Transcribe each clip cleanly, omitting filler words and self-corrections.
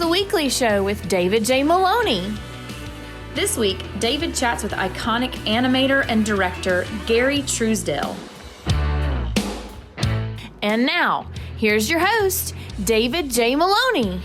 The Weekly Show with David J. Maloney. This week, David chats with iconic animator and director Gary Trousdale. And now, here's your host, David J. Maloney.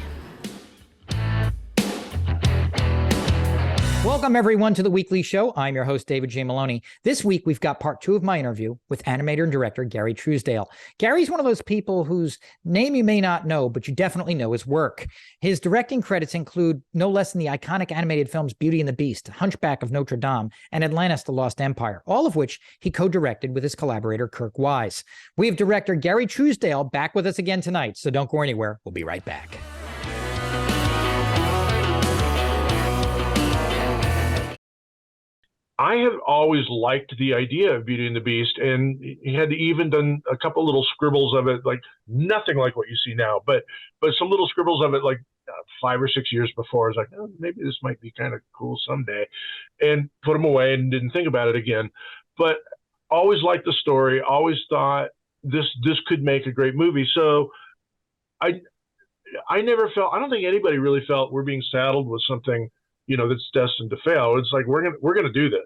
Welcome, everyone, to The Weekly Show. I'm your host, David J. Maloney. This week, we've got part 2 of my interview with animator and director Gary Trousdale. Gary's one of those people whose name you may not know, but you definitely know his work. His directing credits include no less than the iconic animated films Beauty and the Beast, Hunchback of Notre Dame, and Atlantis, The Lost Empire, all of which he co-directed with his collaborator, Kirk Wise. We have director Gary Trousdale back with us again tonight, so don't go anywhere. We'll be right back. I have always liked the idea of Beauty and the Beast, and he had even done a couple little scribbles of it, like nothing like what you see now, but some little scribbles of it like 5 or 6 years before. I was like, oh, maybe this might be kind of cool someday, and put them away and didn't think about it again. But always liked the story, always thought this could make a great movie. So I never felt, I don't think anybody really felt we're being saddled with something, that's destined to fail. It's like, we're gonna do this.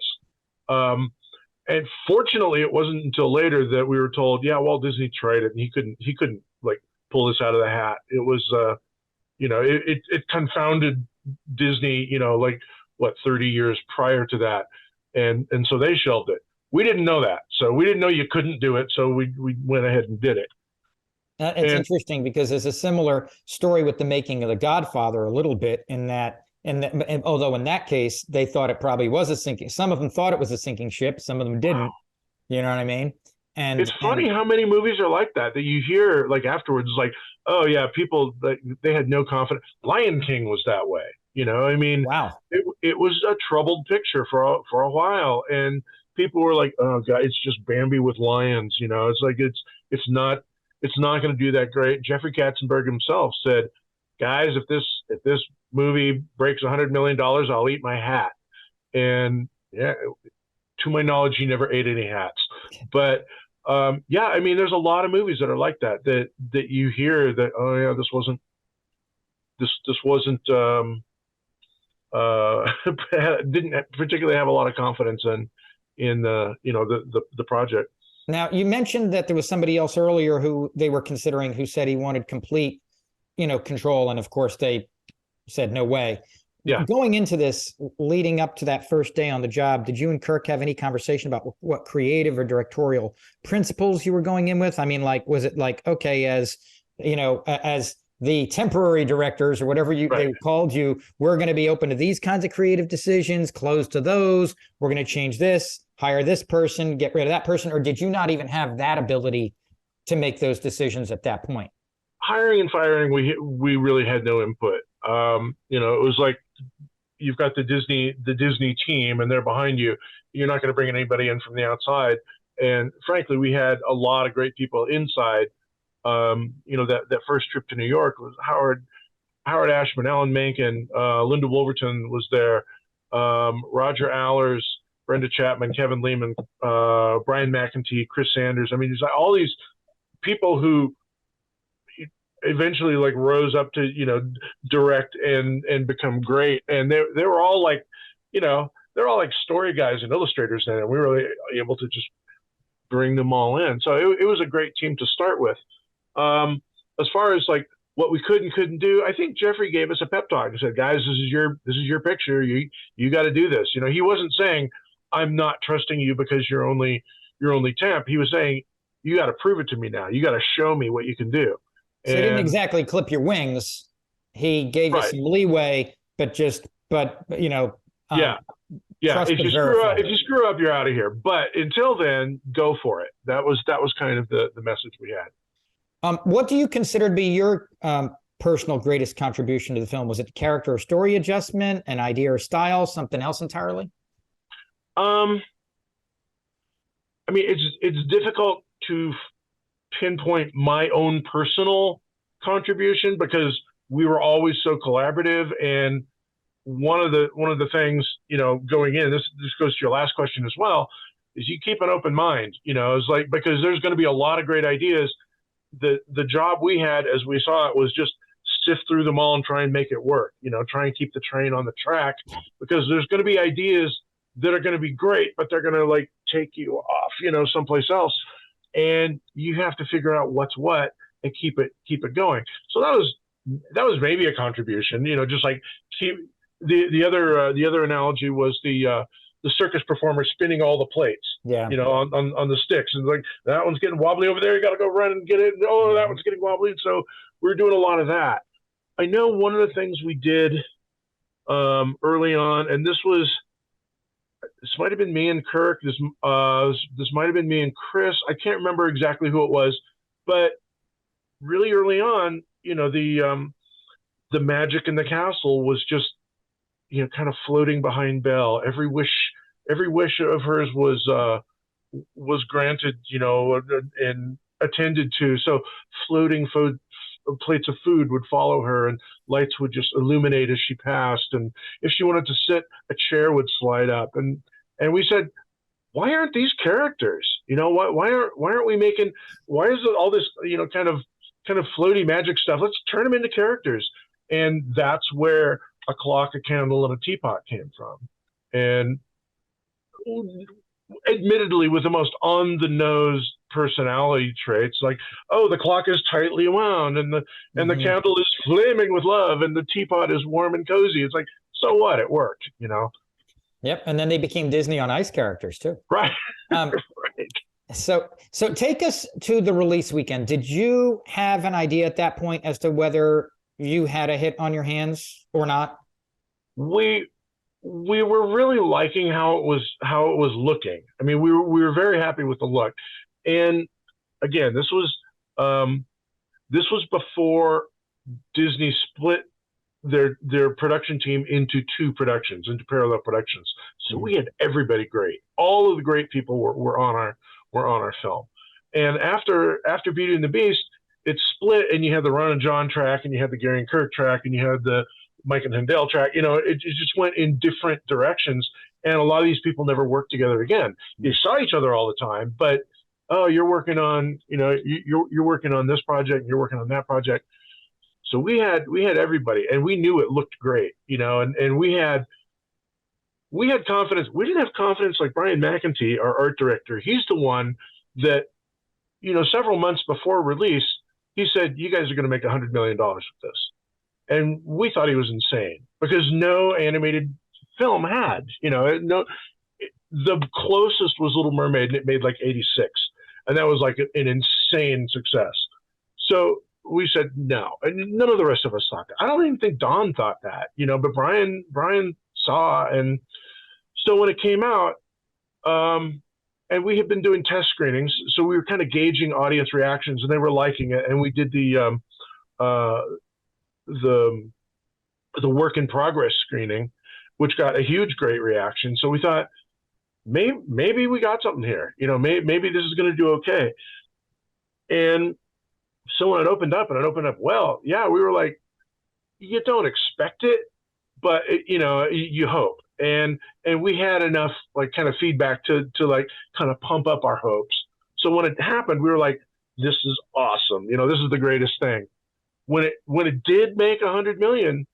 And fortunately, it wasn't until later that we were told, yeah, Walt Disney tried it, and he couldn't like pull this out of the hat. It was, it confounded Disney, 30 years prior to that. And so they shelved it. We didn't know that. So we didn't know you couldn't do it. So we went ahead and did it. It's interesting because there's a similar story with the making of The Godfather a little bit in that, and although in that case, they thought it probably was a sinking. Some of them thought it was a sinking ship. Some of them didn't. Wow. You know what I mean? And it's funny how many movies are like that you hear like afterwards, like, oh yeah, people, they had no confidence. Lion King was that way. Wow. It was a troubled picture for a while. And people were like, oh God, it's just Bambi with lions. It's like, it's not going to do that great. Jeffrey Katzenberg himself said, guys, if this movie breaks $100 million, I'll eat my hat. And yeah, to my knowledge, he never ate any hats. But there's a lot of movies that are like that you hear that, oh yeah, this wasn't didn't particularly have a lot of confidence in the project. Now, you mentioned that there was somebody else earlier who they were considering who said he wanted complete control. And of course they said, no way. Yeah. Going into this, leading up to that first day on the job, did you and Kirk have any conversation about what creative or directorial principles you were going in with? I mean, like, was it like, okay, as the temporary directors or whatever they called you, we're going to be open to these kinds of creative decisions, closed to those, we're going to change this, hire this person, get rid of that person? Or did you not even have that ability to make those decisions at that point? Hiring and firing, we really had no input. It was like, you've got the Disney team and they're behind you. You're not going to bring anybody in from the outside. And frankly, we had a lot of great people inside. That first trip to New York was Howard Ashman, Alan Menken, Linda Wolverton was there, Roger Allers, Brenda Chapman, Kevin Lehman, Brian McEntee, Chris Sanders. I mean, there's like all these people who eventually like rose up to direct and become great, and they were all like they're all like story guys and illustrators then, and we were really able to just bring them all in. So it was a great team to start with. As far as like what we could and couldn't do, I think Jeffrey gave us a pep talk and said, guys, this is your picture, you got to do this. He wasn't saying I'm not trusting you because you're only temp. He was saying, you got to prove it to me now, you got to show me what you can do. So he didn't exactly clip your wings. He gave you some leeway, but if you screw up, you're out of here. But until then, go for it. That was kind of the message we had. What do you consider to be your personal greatest contribution to the film? Was it character or story adjustment, an idea or style, something else entirely? It's difficult to pinpoint my own personal contribution because we were always so collaborative. And one of the things, going in, this goes to your last question as well, is you keep an open mind. It's like, because there's going to be a lot of great ideas. The job we had, as we saw it, was just sift through them all and try and make it work, try and keep the train on the track, because there's going to be ideas that are going to be great, but they're going to like take you off, someplace else. And you have to figure out what's what and keep it going. So that was maybe a contribution, just like the other analogy was the circus performer spinning all the plates, on the sticks, and like that one's getting wobbly over there. You got to go run and get it. Oh, that one's getting wobbly. So we're doing a lot of that. I know one of the things we did early on, and this might have been me and Kirk. This might have been me and Chris. I can't remember exactly who it was, but really early on, the magic in the castle was just, kind of floating behind Belle. Every wish of hers was granted, and attended to. So floating plates of food would follow her, and lights would just illuminate as she passed. And if she wanted to sit, a chair would slide up. And we said, why aren't these characters? Why aren't we making? Why is it all this kind of floaty magic stuff? Let's turn them into characters. And that's where a clock, a candle, and a teapot came from. And admittedly, with the most on the nose personality traits, like, oh, the clock is tightly wound, and the candle is flaming with love, and the teapot is warm and cozy. It's like, so what? It worked, Yep. And then they became Disney on Ice characters too. Right. Right. So take us to the release weekend. Did you have an idea at that point as to whether you had a hit on your hands or not? We were really liking how it was looking. I mean, we were very happy with the look. And again, this was before Disney split their production team into into parallel productions. So we had everybody great. All of the great people were on our film. And after Beauty and the Beast, it split, and you had the Ron and John track, and you had the Gary and Kirk track, and you had the Mike and Handel track. It just went in different directions, and a lot of these people never worked together again. You saw each other all the time, but you're working on you're working on this project, you're working on that project. So we had everybody, and we knew it looked great, and we had confidence. We didn't have confidence like Brian McEntee, our art director. He's the one that, several months before release, he said, you guys are going to make $100 million with this. And we thought he was insane, because no animated film had, the closest was Little Mermaid, and it made like 86. And that was like an insane success. So we said no, and none of the rest of us thought that. I don't even think Don thought that, but Brian saw. And so when it came out, and we had been doing test screenings, so we were kind of gauging audience reactions, and they were liking it. And we did the work in progress screening, which got a huge, great reaction. So we thought, maybe we got something here. Maybe this is going to do okay. And so when it opened up, well, yeah, we were like, you don't expect it, but you hope. And we had enough like kind of feedback to like kind of pump up our hopes. So when it happened, we were like, this is awesome. This is the greatest thing. When it did make 100 million,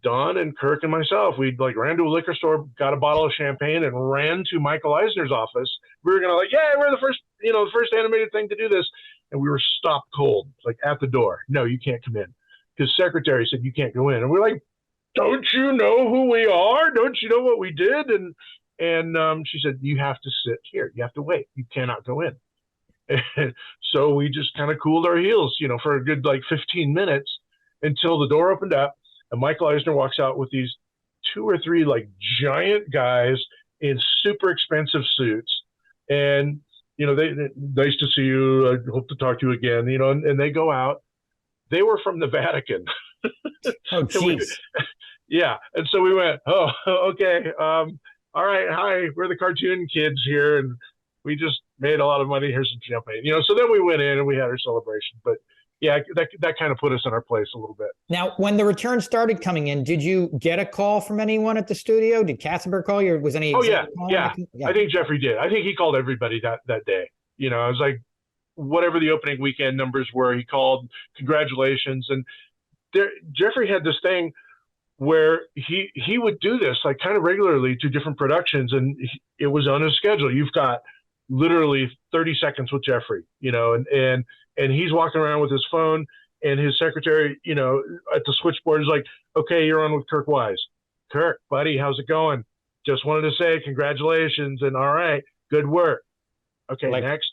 Don and Kirk and myself, we like ran to a liquor store, got a bottle of champagne, and ran to Michael Eisner's office. We were gonna like, yeah, we're the first animated thing to do this, and we were stopped cold, like at the door. No, you can't come in. His secretary said you can't go in, and we're like, don't you know who we are? Don't you know what we did? And she said, you have to sit here. You have to wait. You cannot go in. And so we just kind of cooled our heels, for a good like 15 minutes until the door opened up, and Michael Eisner walks out with these 2 or 3 like giant guys in super expensive suits. And, they nice to see you. I hope to talk to you again, and they go out. They were from the Vatican. Oh, jeez. Yeah. And so we went, oh, okay. All right. Hi, we're the cartoon kids here, and we just made a lot of money. Here's some champagne. So then we went in and we had our celebration. But yeah, that kind of put us in our place a little bit. Now, when the return started coming in, did you get a call from anyone at the studio? Did Katzenberg call you, or was any? Oh, yeah. I think Jeffrey did. I think he called everybody that day. It was like whatever the opening weekend numbers were, he called, congratulations. And Jeffrey had this thing where he would do this like kind of regularly to different productions, and it was on his schedule. You've got literally 30 seconds with Jeffrey, and he's walking around with his phone, and his secretary, at the switchboard is like, okay, you're on with Kirk Wise. Kirk, buddy, how's it going? Just wanted to say congratulations, and all right, good work. Okay, next.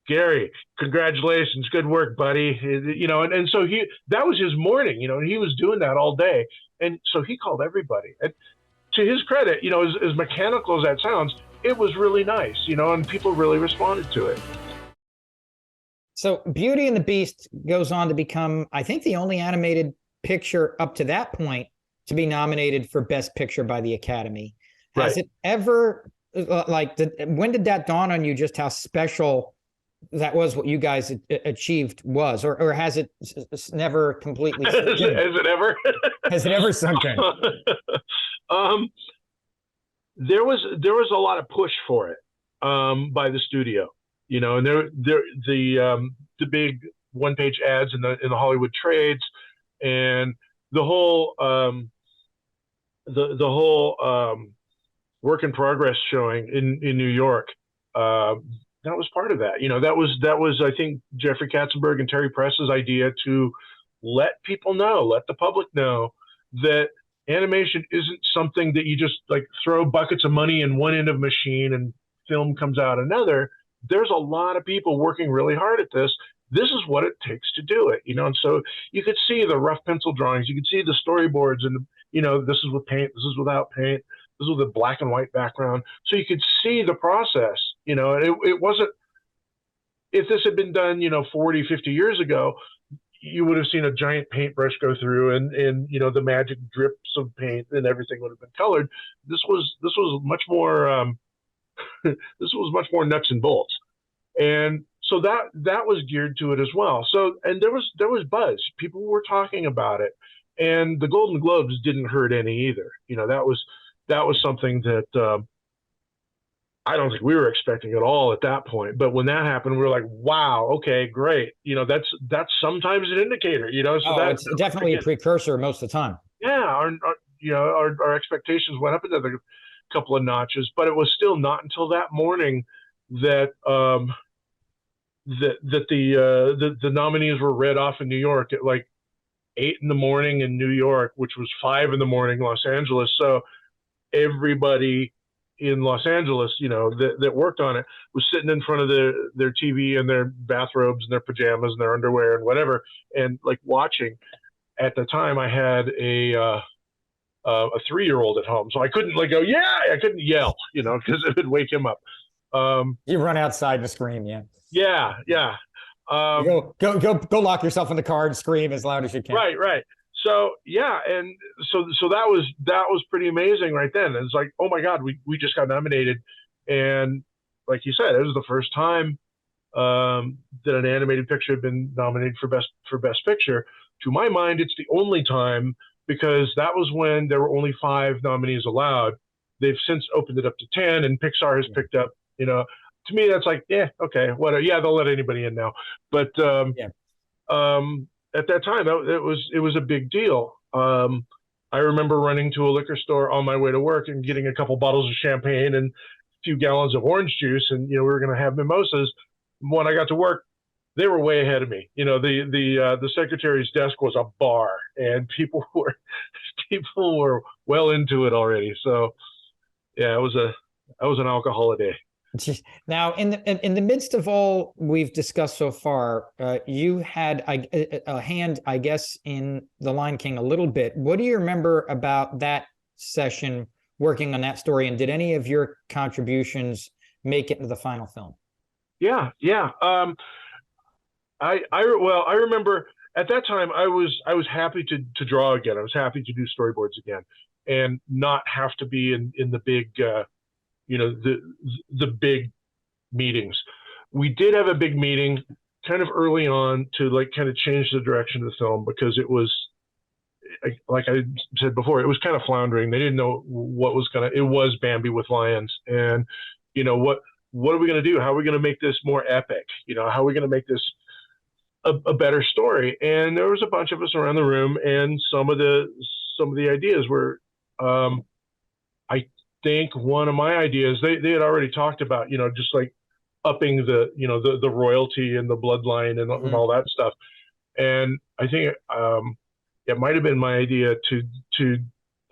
Gary, congratulations, good work, buddy. And so that was his morning, and he was doing that all day. And so he called everybody. And to his credit, as mechanical as that sounds, it was really nice, and people really responded to it. So Beauty and the Beast goes on to become, I think, the only animated picture up to that point to be nominated for Best Picture by the Academy. Has it ever, when did that dawn on you, just how special that was, what you guys achieved was, or has it never completely has it ever has it ever sunk in? There was a lot of push for it by the studio, and the big one-page ads in the Hollywood trades, and the whole work in progress showing in New York. That was part of that. That was, I think, Jeffrey Katzenberg and Terry Press's idea to let people know, let the public know that animation isn't something that you just like throw buckets of money in one end of a machine and film comes out another. There's a lot of people working really hard at this. This is what it takes to do it, and so you could see the rough pencil drawings, you could see the storyboards, and this is with paint, this is without paint, this is with a black and white background, so you could see the process. And it wasn't, if this had been done, 40, 50 years ago, you would have seen a giant paintbrush go through and the magic drips of paint and everything would have been colored. This was much more, this was much more nuts and bolts. And so that was geared to it as well. So, and there was buzz. People were talking about it, and the Golden Globes didn't hurt any either. That was something that, I don't think we were expecting at all at that point. But when that happened, we were like, wow, okay, great. That's sometimes an indicator, so it's definitely a precursor most of the time. Yeah. Our expectations went up another couple of notches, but it was still not until that morning that, the nominees were read off in New York at like 8 in the morning in New York, which was 5 in the morning, Los Angeles. So everybody in Los Angeles, that worked on it was sitting in front of their TV and their bathrobes and their pajamas and their underwear and whatever, and like watching. At the time, I had a 3-year-old at home, so I couldn't go, yeah, I couldn't yell, because it would wake him up. You run outside to scream, yeah. Yeah. Go lock yourself in the car and scream as loud as you can. Right. So yeah, and so that was pretty amazing right then. It's like, oh my God, we just got nominated, and like you said, it was the first time that an animated picture had been nominated for best picture. To my mind, it's the only time, because that was when there were only 5 nominees allowed. They've since opened it up to 10, and Pixar has picked up. To me, that's like, yeah, okay, whatever. Yeah, they'll let anybody in now. But at that time, it was a big deal. I remember running to a liquor store on my way to work and getting a couple bottles of champagne and a few gallons of orange juice, and we were going to have mimosas. When I got to work, they were way ahead of me. The secretary's desk was a bar, and people were well into it already. So, yeah, it was an alcohol day. Now, in the midst of all we've discussed so far, you had a hand, I guess, in The Lion King a little bit. What do you remember about that session working on that story, and did any of your contributions make it into the final film? Yeah. I remember at that time I was happy to draw again. I was happy to do storyboards again, and not have to be in the big. The big meetings. We did have a big meeting kind of early on to kind of change the direction of the film, because it was, like I said before, it was kind of floundering. They didn't know what was it was Bambi with lions, and what are we going to do? How are we going to make this more epic? How are we going to make this a better story. And there was a bunch of us around the room, and some of the ideas were, I think one of my ideas, they had already talked about, just like upping the royalty and the bloodline and, and all that stuff. And I think it might have been my idea to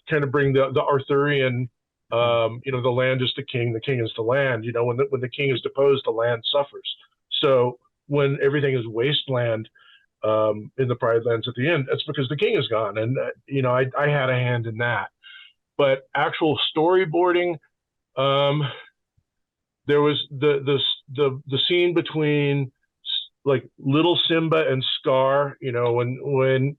kind of bring the Arthurian, the land is the king is the land. When the king is deposed, the land suffers. So when everything is wasteland in the Pride Lands at the end, that's because the king is gone. And I had a hand in that. But actual storyboarding, there was the scene between like little Simba and Scar. When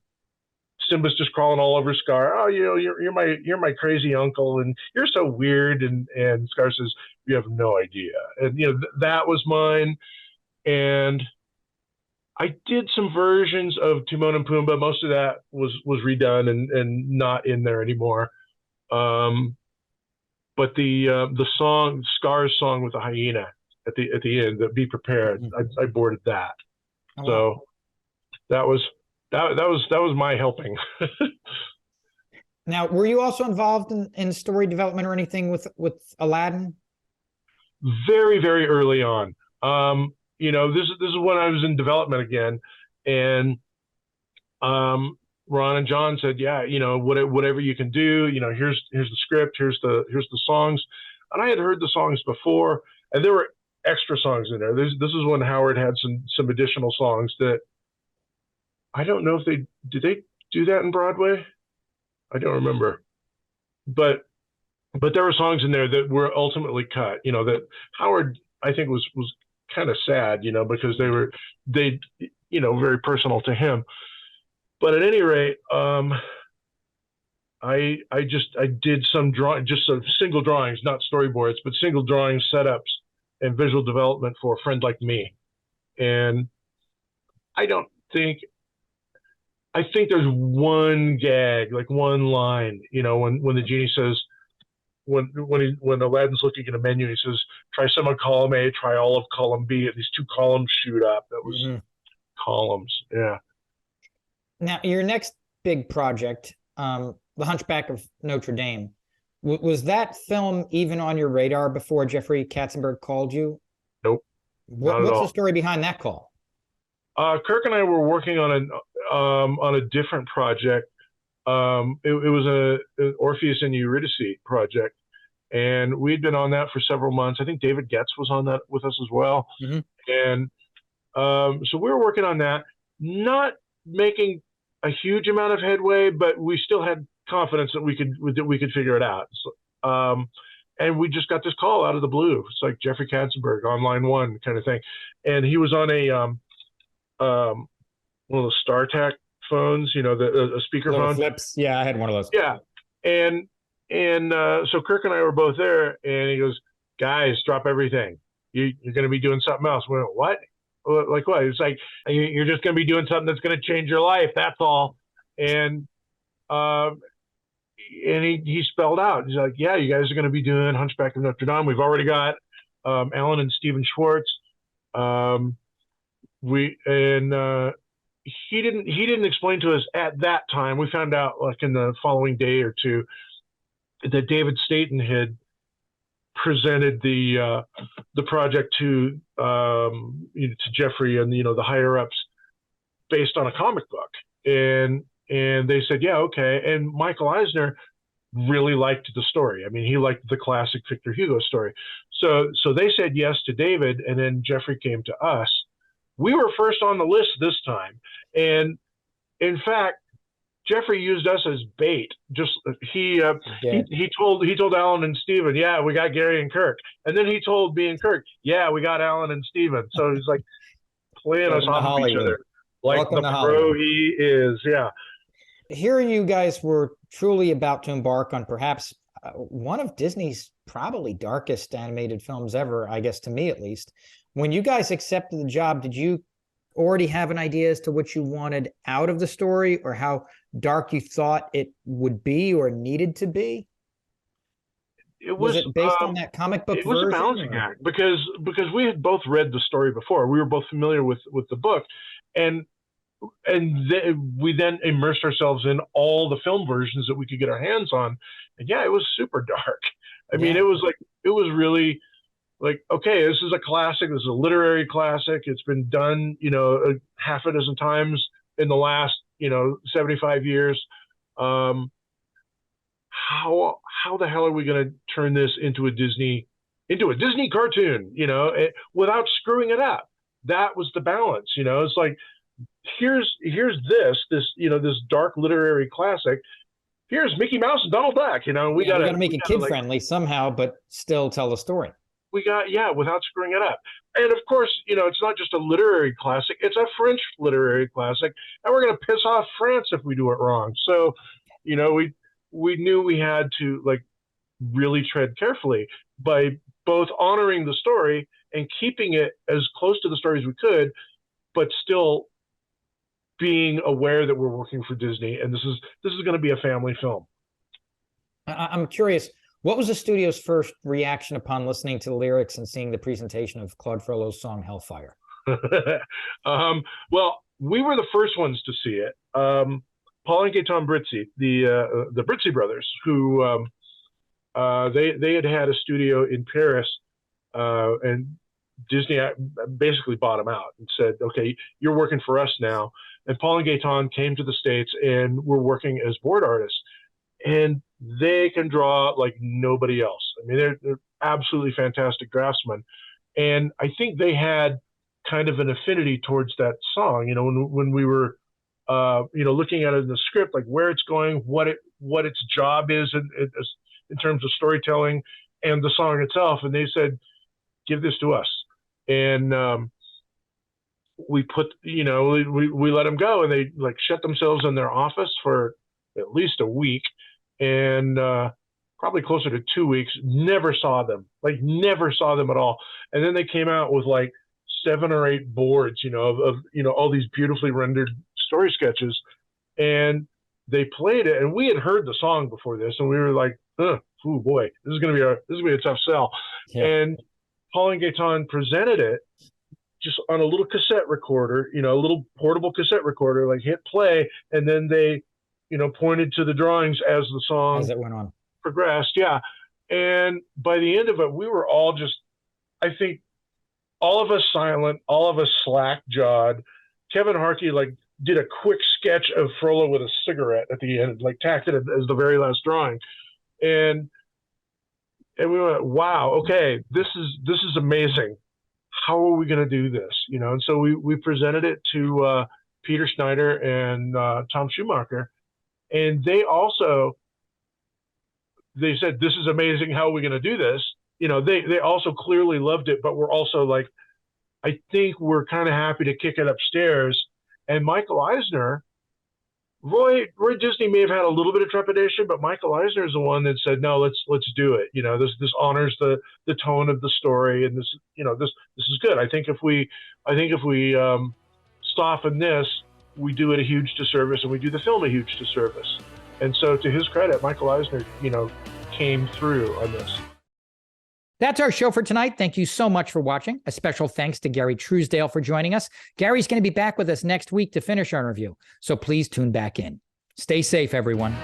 Simba's just crawling all over Scar. Oh, you're my crazy uncle, and you're so weird. And Scar says, you have no idea. And that was mine. And I did some versions of Timon and Pumbaa. Most of that was redone and not in there anymore. But the song, Scar's song with the hyena at the end, the Be Prepared, I boarded that. Oh, so wow. that was my helping. Now, were you also involved in story development or anything with Aladdin? Very, very early on. This is when I was in development again, and Ron and John said, yeah, whatever you can do, here's the script, here's the songs. And I had heard the songs before, and there were extra songs in there. This is when Howard had some additional songs that I don't know if did they do that in Broadway? I don't remember. But there were songs in there that were ultimately cut, that Howard, I think, was kind of sad, because they very personal to him. But at any rate, I did some just some single drawings, not storyboards, but single drawings, setups, and visual development for A Friend Like Me. And I think there's one gag, like one line, when the genie says, when Aladdin's looking at a menu, he says, try some of column A, try all of column B, and these two columns shoot up. That was columns. Yeah. Now, your next big project, The Hunchback of Notre Dame, was that film even on your radar before Jeffrey Katzenberg called you? Nope. What's the story behind that call? Kirk and I were working on a different project. It was an Orpheus and Eurydice project, and we'd been on that for several months. I think David Getz was on that with us as well. And so we were working on that, not making a huge amount of headway, but we still had confidence that we could figure it out. So, and we just got this call out of the blue. It's like Jeffrey Katzenberg on line one kind of thing, and he was on one of the StarTAC phones, a speakerphone. Flips. Yeah, I had one of those. Yeah, and so Kirk and I were both there, and he goes, "Guys, drop everything. You're going to be doing something else." We went, "What? Like what?" It's like, you're just going to be doing something that's going to change your life. That's all. And he spelled out. He's like, "Yeah, you guys are going to be doing Hunchback of Notre Dame. We've already got Alan and Stephen Schwartz. He didn't explain to us at that time. We found out like in the following day or two that David Staten had presented the project to Jeffrey and the higher ups based on a comic book, and they said, yeah, okay. And Michael Eisner really liked the story. I mean, he liked the classic Victor Hugo story. So they said yes to David, and then Jeffrey came to us. We were first on the list this time, and in fact, Jeffrey used us as bait. Just he told Alan and Stephen, yeah, we got Gary and Kirk, and then he told me and Kirk, yeah, we got Alan and Stephen. So he's like playing us off of each other, like Welcome the pro he is. Yeah. Here you guys were truly about to embark on perhaps one of Disney's probably darkest animated films ever, I guess, to me at least. When you guys accepted the job, did you already have an idea as to what you wanted out of the story, or how dark you thought it would be or needed to be? Was it based on that comic book version? It was a balancing act because we had both read the story before. We were both familiar with the book, and we then immersed ourselves in all the film versions that we could get our hands on. And yeah, it was super dark. I mean, it was really like, okay, this is a classic. This is a literary classic. It's been done, half a dozen times in the last, 75 years. How the hell are we going to turn this into a Disney cartoon, without screwing it up? That was the balance, It's like, here's this dark literary classic. Here's Mickey Mouse and Donald Duck. We got to make it kid friendly somehow, but still tell the story. Without screwing it up. And of course, it's not just a literary classic; it's a French literary classic, and we're going to piss off France if we do it wrong. So, we knew we had to really tread carefully by both honoring the story and keeping it as close to the story as we could, but still being aware that we're working for Disney, and this is going to be a family film. I'm curious, what was the studio's first reaction upon listening to the lyrics and seeing the presentation of Claude Frollo's song Hellfire? Well, we were the first ones to see it. Paul and Gaetan Brizzi, the Brizzi brothers, who they had a studio in Paris, and Disney basically bought them out and said, okay, you're working for us now. And Paul and Gaetan came to the States and were working as board artists. And they can draw like nobody else. I mean, they're absolutely fantastic draftsmen. And I think they had kind of an affinity towards that song, when we were, looking at it in the script, like where it's going, what its job is in terms of storytelling and the song itself. And they said, give this to us. And we put, we let them go, and they shut themselves in their office for at least a week, and probably closer to 2 weeks. Never saw them at all. And then they came out with 7 or 8 boards, of all these beautifully rendered story sketches, and they played it. And we had heard the song before this, and we were like, oh boy, this is gonna be a tough sell. Yeah. And Paul and Gaetan presented it just on a little cassette recorder, a little portable cassette recorder, hit play, and then they, pointed to the drawings as the song it went on progressed. Yeah. And by the end of it, we were all just, I think, all of us silent, all of us slack-jawed. Kevin Harkey did a quick sketch of Frollo with a cigarette at the end, tacked it as the very last drawing. And we went, wow, okay, this is amazing. How are we going to do this? And so we presented it to Peter Schneider and Tom Schumacher, and they said, this is amazing. How are we going to do this? They also clearly loved it, but we're also I think we're kind of happy to kick it upstairs. And Michael Eisner, Roy Disney may have had a little bit of trepidation, but Michael Eisner is the one that said, no, let's do it. This honors the tone of the story, and this is good. I think if we soften this, we do it a huge disservice, and we do the film a huge disservice. And so, to his credit, Michael Eisner, came through on this. That's our show for tonight. Thank you so much for watching. A special thanks to Gary Trousdale for joining us. Gary's going to be back with us next week to finish our interview, so please tune back in. Stay safe, everyone.